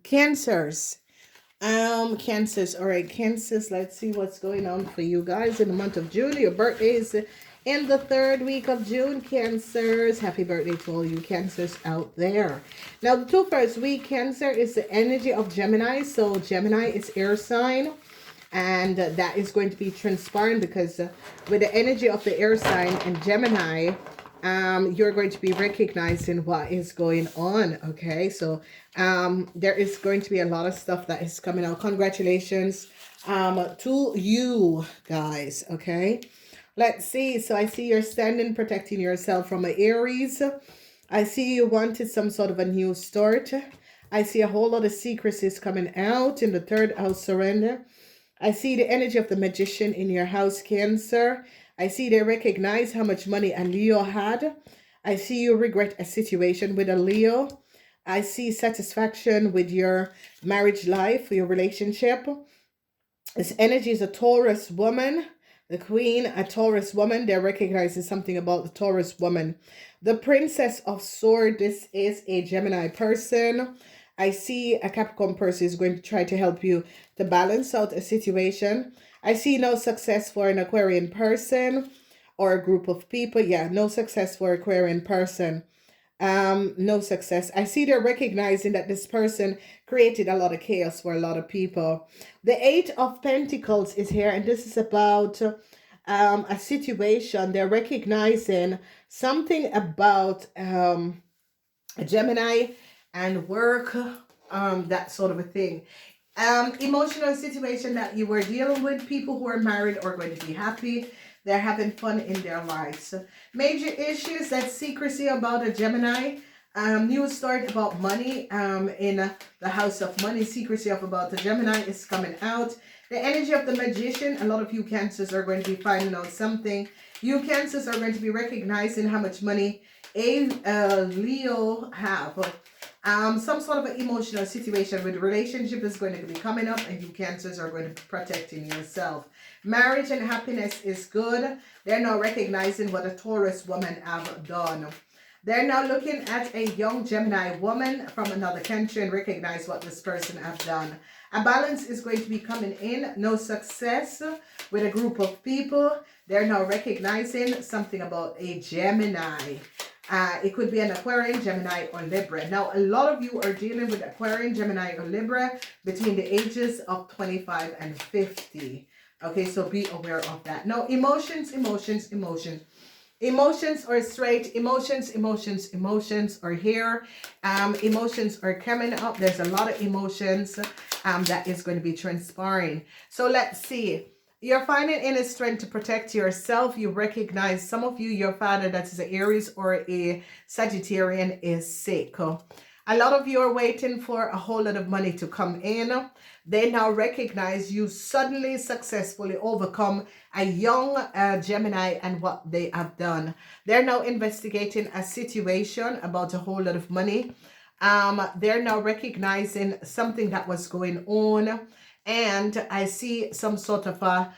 Cancers. Cancers. All right, Cancers. Let's see what's going on for you guys in the month of June. Your birthday is in the third week of June. Cancers. Happy birthday to all you Cancers out there. Now, the two first week, Cancer is the energy of Gemini. So Gemini is air sign. And that is going to be transparent because with the energy of the air sign and Gemini, you're going to be recognizing what is going on. Okay, so there is going to be a lot of stuff that is coming out. Congratulations to you guys. Okay, let's see. So I see you're standing protecting yourself from an Aries. I see you wanted some sort of a new start. I see a whole lot of secrecies coming out in the third house, surrender. I see the energy of the magician in your house, Cancer. I see they recognize how much money a Leo had. I see you regret a situation with a Leo. I see satisfaction with your marriage life, your relationship. This energy is a Taurus woman. The queen, a Taurus woman. They're recognizing something about the Taurus woman. The princess of swords. This is a Gemini person. I see a Capricorn person is going to try to help you to balance out a situation. I see no success for an Aquarian person or a group of people. Yeah, no success for Aquarian person. No success. I see they're recognizing that this person created a lot of chaos for a lot of people. The Eight of Pentacles is here, and this is about a situation. They're recognizing something about a Gemini and work, that sort of a thing. Emotional situation that you were dealing with. People who are married are going to be happy. They're having fun in their lives. Major issues, that secrecy about a Gemini. New start about money in the house of money. Secrecy of about the Gemini is coming out. The energy of the magician. A lot of you Cancers are going to be finding out something. You Cancers are going to be recognizing how much money a Leo have. Some sort of an emotional situation with relationship is going to be coming up, and you Cancers are going to be protecting yourself. Marriage and happiness is good. They're now recognizing what a Taurus woman have done. They're now looking at a young Gemini woman from another country and recognize what this person have done. A balance is going to be coming in. No success with a group of people. They're now recognizing something about a Gemini. It could be an Aquarian, Gemini, or Libra. Now, a lot of you are dealing with Aquarian, Gemini, or Libra between the ages of 25 and 50. Okay, so be aware of that. Now, emotions. Emotions are straight. Emotions are here. Emotions are coming up. There's a lot of emotions that is going to be transpiring. So let's see. You're finding inner strength to protect yourself. You recognize, some of you, your father that is an Aries or a Sagittarian is sick. A lot of you are waiting for a whole lot of money to come in. They now recognize you suddenly successfully overcome a young Gemini and what they have done. They're now investigating a situation about a whole lot of money. They're now recognizing something that was going on. And I see some sort of a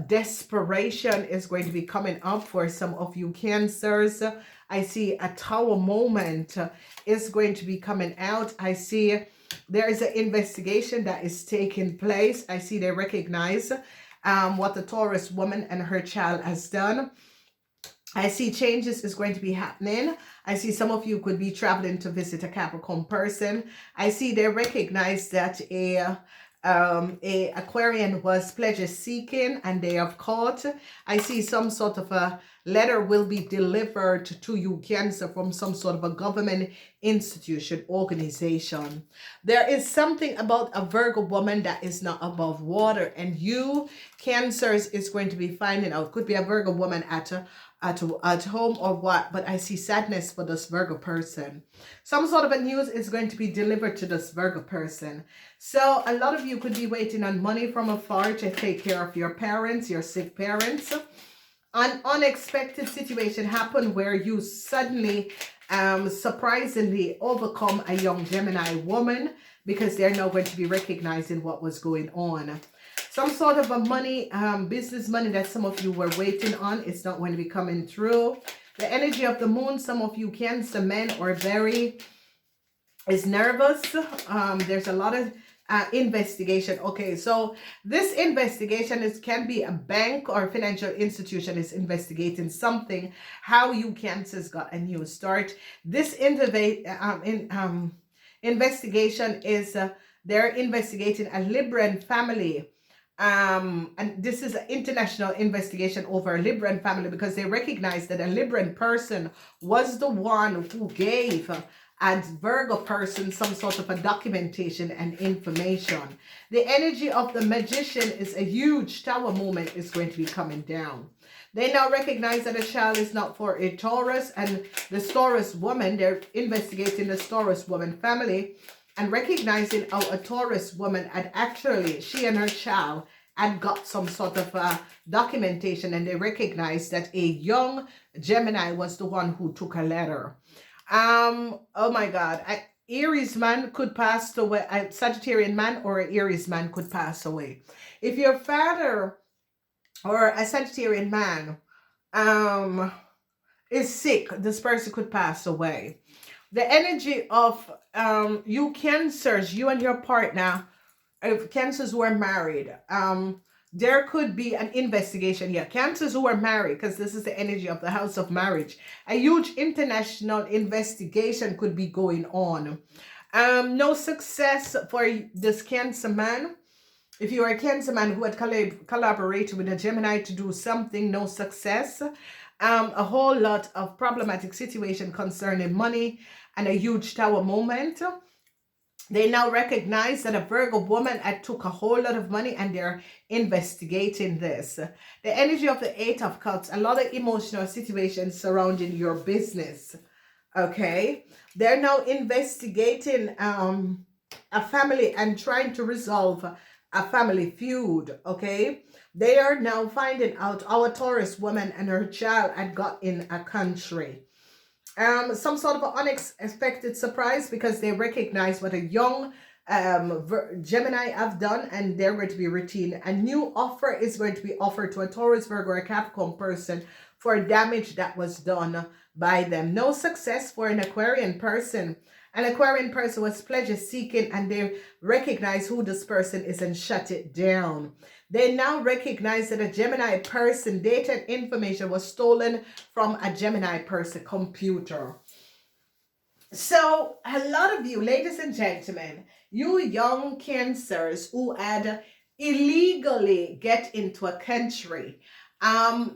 desperation is going to be coming up for some of you Cancers. I see a tower moment is going to be coming out. I see there is an investigation that is taking place. I see they recognize what the Taurus woman and her child has done. I see changes is going to be happening. I see some of you could be traveling to visit a Capricorn person. I see they recognize that a Aquarian was pleasure seeking and they have caught. I see some sort of a letter will be delivered to you Cancer from some sort of a government institution, organization. There is something about a Virgo woman that is not above water, and you Cancers is going to be finding out. Could be a Virgo woman at home or what, but I see sadness for this Virgo person. Some sort of a news is going to be delivered to this Virgo person. So a lot of you could be waiting on money from afar to take care of your parents, your sick parents. An unexpected situation happened where you suddenly surprisingly overcome a young Gemini woman, because they're now going to be recognizing what was going on. Some sort of a money, business money that some of you were waiting on, it's not going to be coming through. The energy of the moon, some of you Cancer men are very is nervous. There's a lot of investigation. Okay, so this investigation can be a bank or financial institution is investigating something. How you Cancers got a new start. This investigation is they're investigating a Libran family. And this is an international investigation over a Libran family because they recognize that a Libran person was the one who gave a Virgo person some sort of a documentation and information. The energy of the magician is a huge tower moment is going to be coming down. They now recognize that a child is not for a Taurus, and the Taurus woman, they're investigating the Taurus woman family and recognizing how a Taurus woman had actually, she and her child had got some sort of documentation, and they recognized that a young Gemini was the one who took a letter. Oh my God. Aries man could pass away. A Sagittarian man or an Aries man could pass away. If your father or a Sagittarian man is sick, this person could pass away. The energy of you Cancers, you and your partner, if Cancers were married, there could be an investigation here. Cancers who are married, because this is the energy of the house of marriage. A huge international investigation could be going on. No success for this Cancer man. If you are a Cancer man who had collaborated with a Gemini to do something, no success. A whole lot of problematic situation concerning money and a huge tower moment. They now recognize that a Virgo woman had took a whole lot of money, and they're investigating this. The energy of the Eight of Cups, a lot of emotional situations surrounding your business. Okay. They're now investigating a family and trying to resolve a family feud. Okay. They are now finding out our Taurus woman and her child had got in a country. Some sort of unexpected surprise because they recognize what a young Gemini have done, and they're going to be routine. A new offer is going to be offered to a Taurus, Virgo, or a Capricorn person for damage that was done by them. No success for an Aquarian person. An Aquarian person was pleasure seeking, and they recognize who this person is and shut it down. They now recognize that a Gemini person data and information was stolen from a Gemini person computer. So a lot of you, ladies and gentlemen, you young Cancers who had illegally get into a country,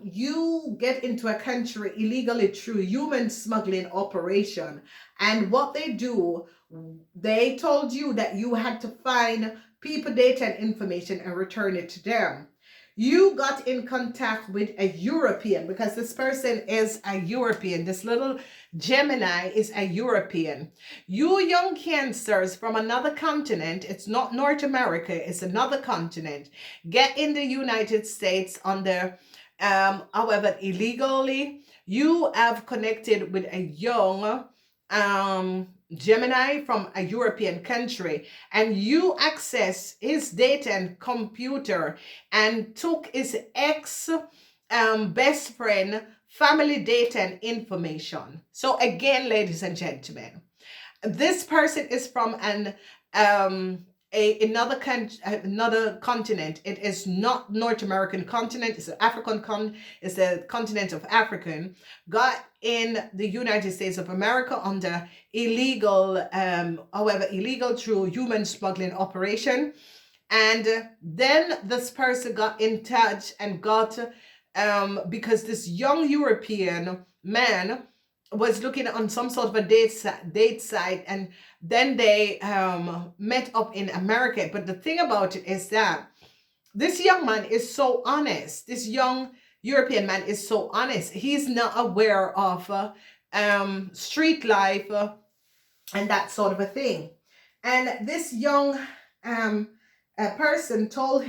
you get into a country illegally through human smuggling operation. And what they do, they told you that you had to find people data and information and return it to them. You got in contact with a European because this person is a European. This little Gemini is a European. You young Cancers from another continent, it's not North America, it's another continent, get in the United States under, however, illegally. You have connected with a young Gemini from a European country, and you access his data and computer and took his ex best friend family data and information. So again, ladies and gentlemen, this person is from another continent. It is not North American continent. It's an African it's the continent of African. Got in the United States of America under illegal, however, illegal through human smuggling operation. And then this person got in touch and got, because this young European man was looking on some sort of a date site, and then they met up in America. But the thing about it is that this young man is so honest. This young European man is so honest. He's not aware of street life and that sort of a thing. And this young person told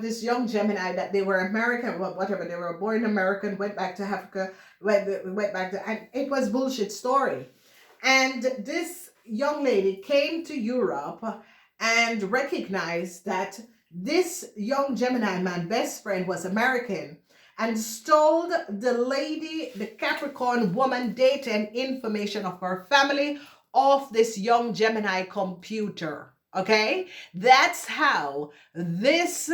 this young Gemini that they were American, whatever, they were born American, went back to Africa, went back to, and it was bullshit story. And this young lady came to Europe and recognized that this young Gemini man best friend was American and stole the lady, the Capricorn woman data and information of her family, of this young Gemini computer. Okay, that's how this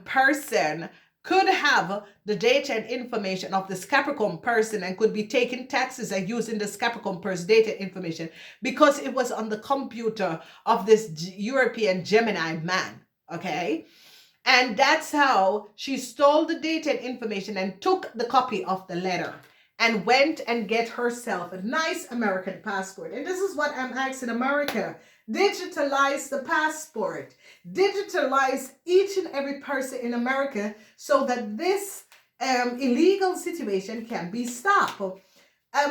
person could have the data and information of this Capricorn person and could be taking taxes and using this Capricorn person data information because it was on the computer of this European Gemini man. Okay, and that's how she stole the data and information and took the copy of the letter and went and get herself a nice American passport. And this is what I'm asking America. Digitalize the passport. Digitalize each and every person in America so that this illegal situation can be stopped.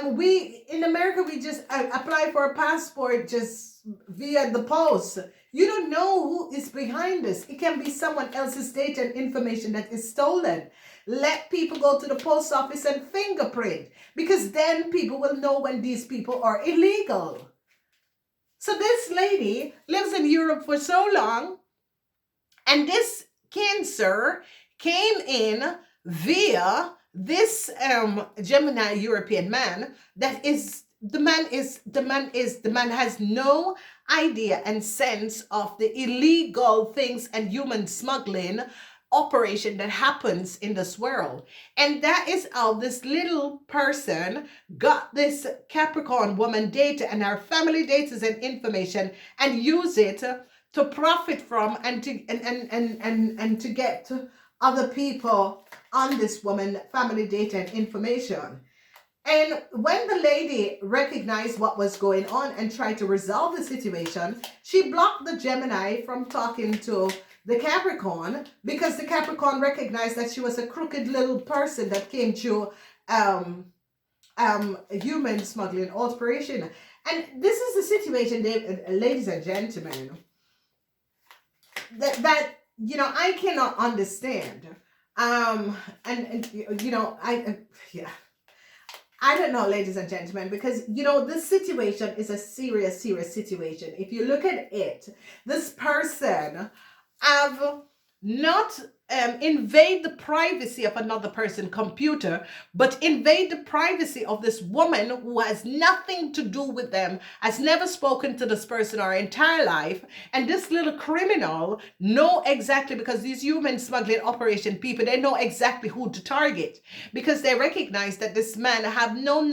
We in America, we just apply for a passport just via the post. You don't know who is behind this. It can be someone else's data and information that is stolen. Let people go to the post office and fingerprint, because then people will know when these people are illegal. So this lady lives in Europe for so long, and this Cancer came in via this Gemini European man. That is the man has no idea and sense of the illegal things and human smuggling operation that happens in this world. And that is how this little person got this Capricorn woman data and our family data and information and use it to profit from and to get other people on this woman family data and information. And when the lady recognized what was going on and tried to resolve the situation, she blocked the Gemini from talking to the Capricorn, because the Capricorn recognized that she was a crooked little person that came to human smuggling operation. And this is the situation, ladies and gentlemen, that you know, I cannot understand. And you know, I don't know, ladies and gentlemen, because, you know, this situation is a serious situation. If you look at it, this person have not invade the privacy of another person's computer, but invade the privacy of this woman who has nothing to do with them, has never spoken to this person her entire life. And this little criminal know exactly, because these human smuggling operation people, they know exactly who to target, because they recognize that this man have no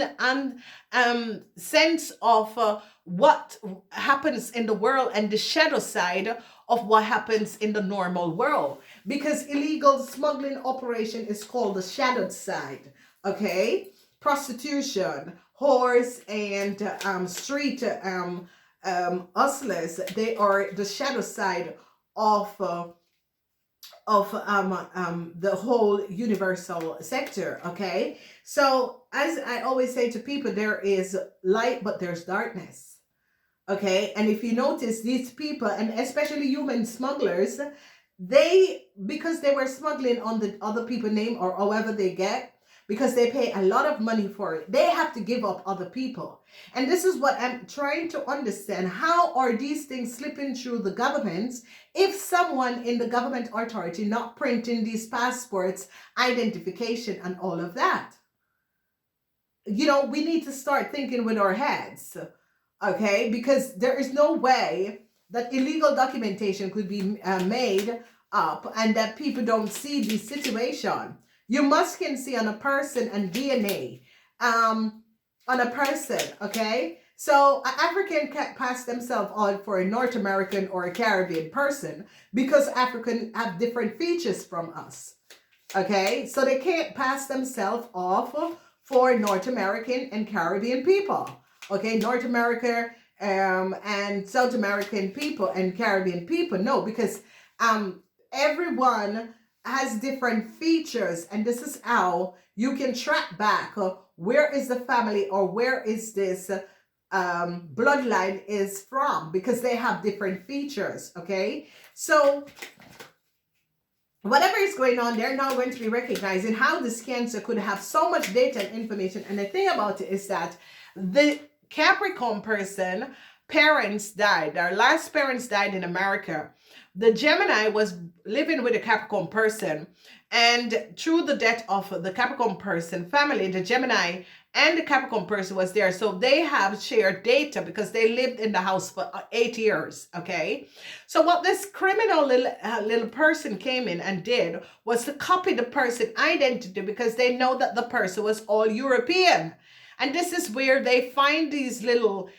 sense of what happens in the world and the shadow side of what happens in the normal world, because illegal smuggling operation is called the shadowed side. Okay, prostitution, whores, and street hustlers, they are the shadow side of the whole universal sector. Okay, so as I always say to people, there is light but there's darkness. Okay, and if you notice, these people, and especially human smugglers, they, because they were smuggling on the other people's name or however they get, because they pay a lot of money for it, they have to give up other people. And this is what I'm trying to understand. How are these things slipping through the governments if someone in the government authority not printing these passports, identification, and all of that? You know, we need to start thinking with our heads. Okay, because there is no way that illegal documentation could be made up and that people don't see the situation. You must can see on a person and DNA on a person. Okay, so an African can't pass themselves on for a North American or a Caribbean person, because African have different features from us. Okay, so they can't pass themselves off for North American and Caribbean people. Okay, North America and South American people and Caribbean people. No, because everyone has different features, and this is how you can track back where is the family or where is this bloodline is from, because they have different features. Okay, so whatever is going on, they're now going to be recognizing how this Cancer could have so much data and information. And the thing about it is that the Capricorn person, parents died. Their last parents died in America. The Gemini was living with a Capricorn person, and through the death of the Capricorn person family, the Gemini and the Capricorn person was there. So they have shared data because they lived in the house for 8 years. Okay. So what this criminal little person came in and did was to copy the person identity because they know that the person was all European. And this is where they find these little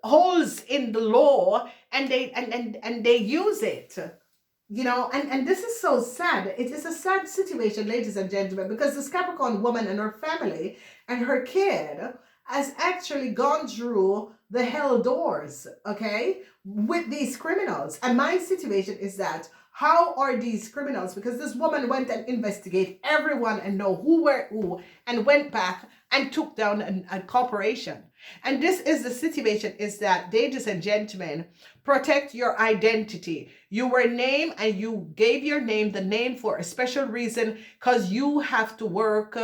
holes in the law, and they use it, and this is so sad. It is a sad situation, ladies and gentlemen, because this Capricorn woman and her family and her kid has actually gone through the hell doors, okay, with these criminals. And my situation is that, how are these criminals, because this woman went and investigated everyone and know who were who, and went back and took down a corporation. And this is the situation, is that, ladies and gentlemen, protect your identity. You were named, and you gave your name the name for a special reason, because you have to work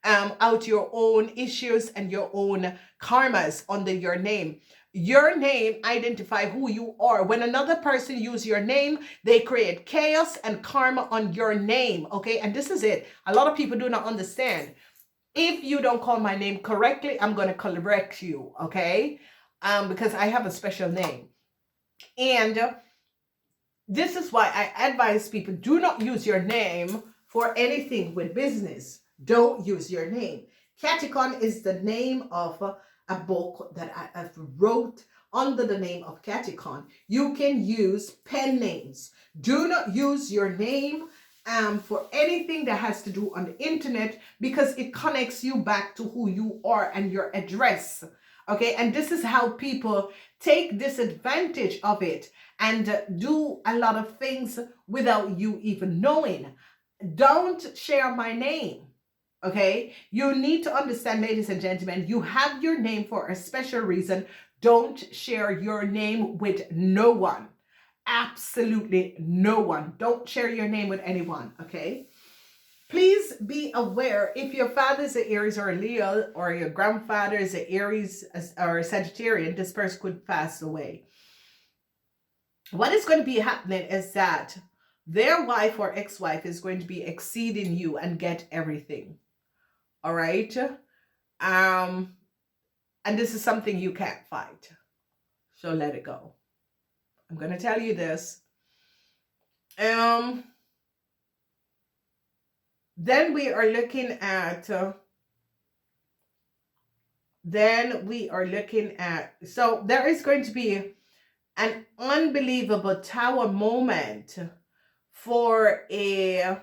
out your own issues and your own karmas under your name. Your name identify who you are. When another person use your name, they create chaos and karma on your name. Okay, and this is it. A lot of people do not understand. If you don't call my name correctly, I'm going to correct you, okay? Because I have a special name. And this is why I advise people, do not use your name for anything with business. Don't use your name. kathye Kaan is the name of a book that I have wrote under the name of kathye Kaan. You can use pen names. Do not use your name for anything that has to do on the internet, because it connects you back to who you are and your address. Okay, and this is how people take disadvantage of it and do a lot of things without you even knowing. Don't share my name. Okay, you need to understand, ladies and gentlemen, you have your name for a special reason. Don't share your name with no one. Absolutely no one. Don't share your name with anyone, okay? Please be aware, if your father is an Aries or a Leo, or your grandfather is an Aries or a Sagittarian, this person could pass away. What is going to be happening is that their wife or ex-wife is going to be exceeding you and get everything. All right? And this is something you can't fight. So let it go. I'm going to tell you this. Then we are looking at, so there is going to be an unbelievable tower moment for a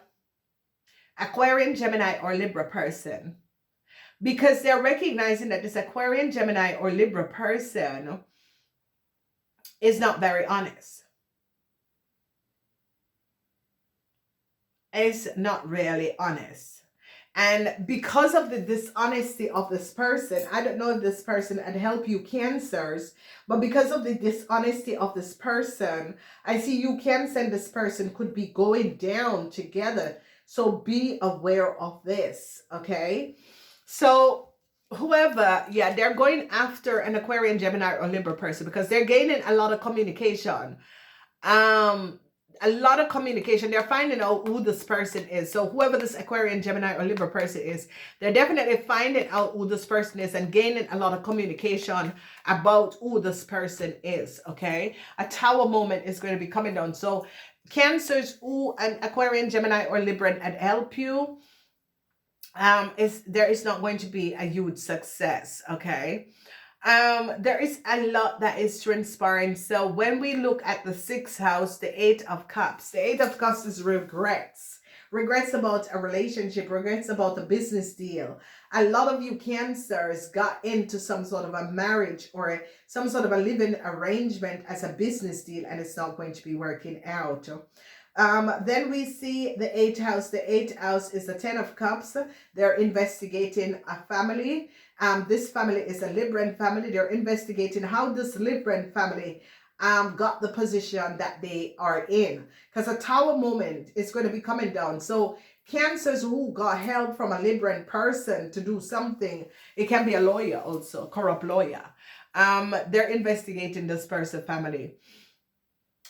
Aquarian, Gemini, or Libra person, because they're recognizing that this Aquarian, Gemini, or Libra person is not very honest. Is not really honest. And because of the dishonesty of this person, I don't know if this person had helped you Cancers, but because of the dishonesty of this person, I see you Cancer and this person could be going down together. So be aware of this, okay? So whoever, they're going after an Aquarian, Gemini, or Libra person because they're gaining a lot of communication. They're finding out who this person is. So whoever this Aquarian, Gemini, or Libra person is, they're definitely finding out who this person is and gaining a lot of communication about who this person is, okay? A tower moment is going to be coming down. So Cancers who an Aquarian, Gemini, or Libra had help you, there is not going to be a huge success, okay? There is a lot that is transpiring. So when we look at the 6th house, the 8 of Cups, the 8 of Cups is regrets. Regrets about a relationship, regrets about a business deal. A lot of you Cancers got into some sort of a marriage or some sort of a living arrangement as a business deal, and it's not going to be working out. Then we see the 8th house. The 8th house is the 10 of Cups. They're investigating a family. This family is a Libran family. They're investigating how this Libran family got the position that they are in. Because a tower moment is going to be coming down. So Cancers who got help from a Libran person to do something. It can be a lawyer also, a corrupt lawyer. They're investigating this person family.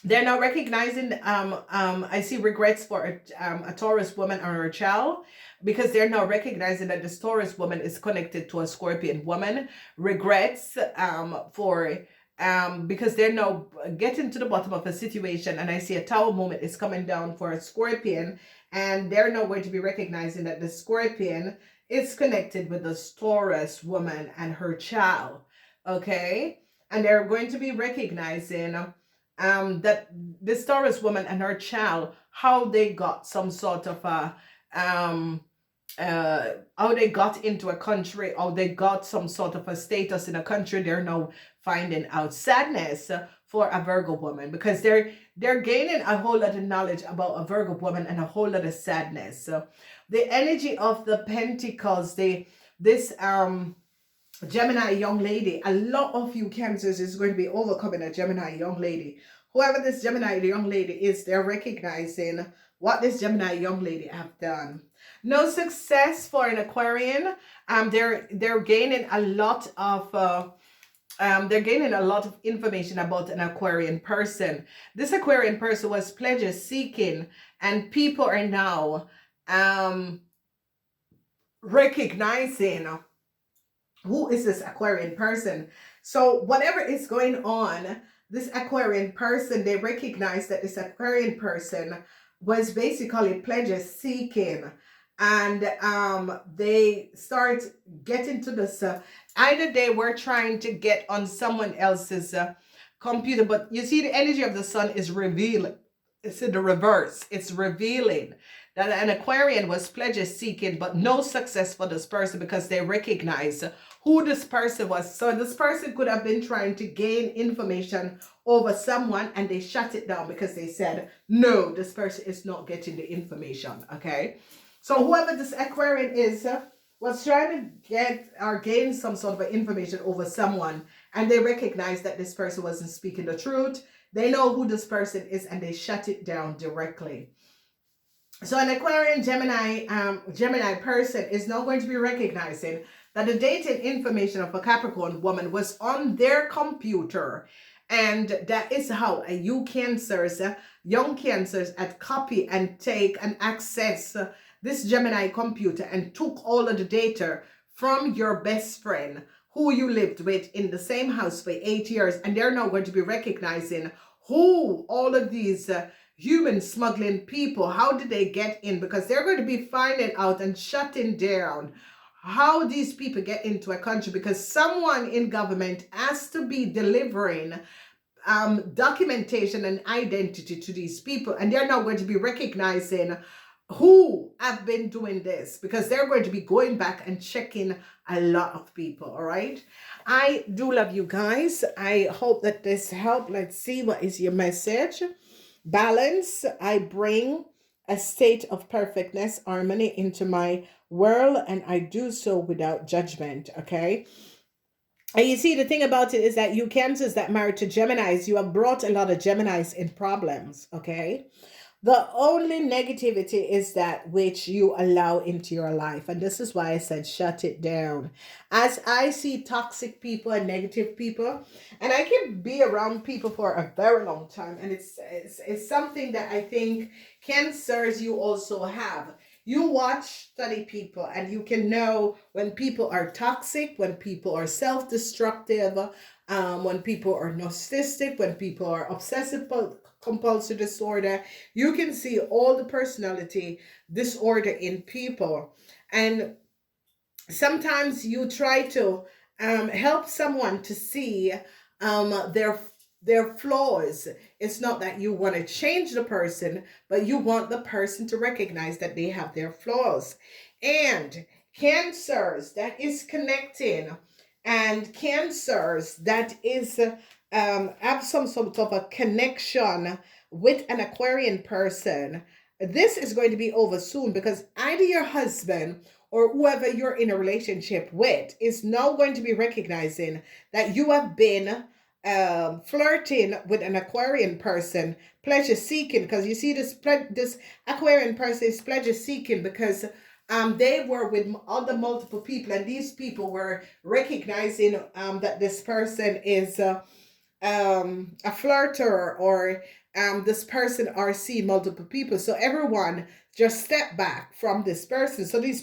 They're now recognizing, I see regrets for a Taurus woman or her child, because they're now recognizing that this Taurus woman is connected to a Scorpion woman. Regrets, for because they're now getting to the bottom of a situation, and I see a Tower moment is coming down for a Scorpion, and they're now going to be recognizing that the Scorpion is connected with the Taurus woman and her child. Okay, and they're going to be recognizing that this Taurus woman and her child, how they got some sort of a how they got into a country, how they got some sort of a status in a country. They're now finding out sadness for a Virgo woman, because they're gaining a whole lot of knowledge about a Virgo woman and a whole lot of sadness. So the energy of the Pentacles, this Gemini young lady, a lot of you Cancers is going to be overcoming a Gemini young lady. Whoever this Gemini young lady is, they're recognizing what this Gemini young lady have done. No success for an Aquarian. They're gaining a lot of they're gaining a lot of information about an Aquarian person. This Aquarian person was pleasure seeking, and people are now recognizing who is this Aquarian person. So whatever is going on, this Aquarian person, they recognize that this Aquarian person was basically pleasure seeking, and they start getting to this either they were trying to get on someone else's computer, but you see the energy of the sun is revealing. It's in the reverse. It's revealing that an Aquarian was pleasure seeking, but no success for this person, because they recognize who this person was. So this person could have been trying to gain information over someone, and they shut it down because they said, no, this person is not getting the information. Okay. So whoever this Aquarian is was trying to get or gain some sort of information over someone, and they recognize that this person wasn't speaking the truth. They know who this person is, and they shut it down directly. So an Aquarian Gemini person is now going to be recognizing that the dated information of a Capricorn woman was on their computer. And that is how you Cancers, young Cancers, had copy and take and access this Gemini computer and took all of the data from your best friend who you lived with in the same house for 8 years. And they're now going to be recognizing who all of these human smuggling people, how did they get in? Because they're going to be finding out and shutting down how these people get into a country, because someone in government has to be delivering documentation and identity to these people, and they're now going to be recognizing who have been doing this, because they're going to be going back and checking a lot of people. All right, I do love you guys. I hope that this helped. Let's see, what is your message? Balance. I bring a state of perfectness, harmony into my world, and I do so without judgment. Okay. And you see, the thing about it is that you Cancers that married to Geminis, you have brought a lot of Geminis in problems. Okay. The only negativity is that which you allow into your life. And this is why I said shut it down. As I see toxic people and negative people, and I can be around people for a very long time, and it's something that I think Cancers you also have. You watch, study people, and you can know when people are toxic, when people are self-destructive, when people are narcissistic, when people are obsessive compulsive disorder. You can see all the personality disorder in people. And sometimes you try to help someone to see their flaws. It's not that you want to change the person, but you want the person to recognize that they have their flaws. And Cancers that is connecting, and Cancers that is have some sort of a connection with an Aquarian person, this is going to be over soon, because either your husband or whoever you're in a relationship with is now going to be recognizing that you have been flirting with an Aquarian person, pleasure seeking, because you see this Aquarian person is pleasure seeking because they were with other multiple people, and these people were recognizing that this person is a flirter, or this person are seeing multiple people. So everyone just step back from this person. So this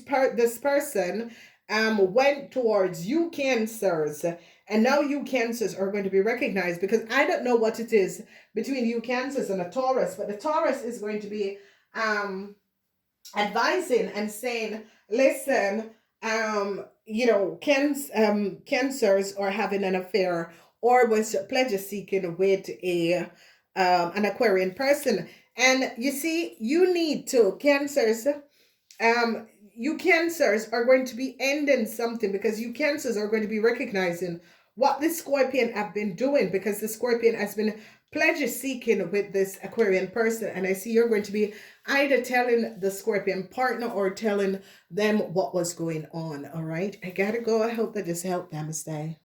person went towards you cancers, and now you cancers are going to be recognized, because I don't know what it is between you cancers and a Taurus, but the Taurus is going to be advising and saying, listen, cancers are having an affair or was pleasure seeking with a an Aquarian person. And you see, you need to, cancers, you cancers are going to be ending something, because you cancers are going to be recognizing what the Scorpion have been doing, because the Scorpion has been pleasure seeking with this Aquarian person. And I see you're going to be either telling the Scorpion partner or telling them what was going on. All right, I gotta go. I hope that this helped. Namaste.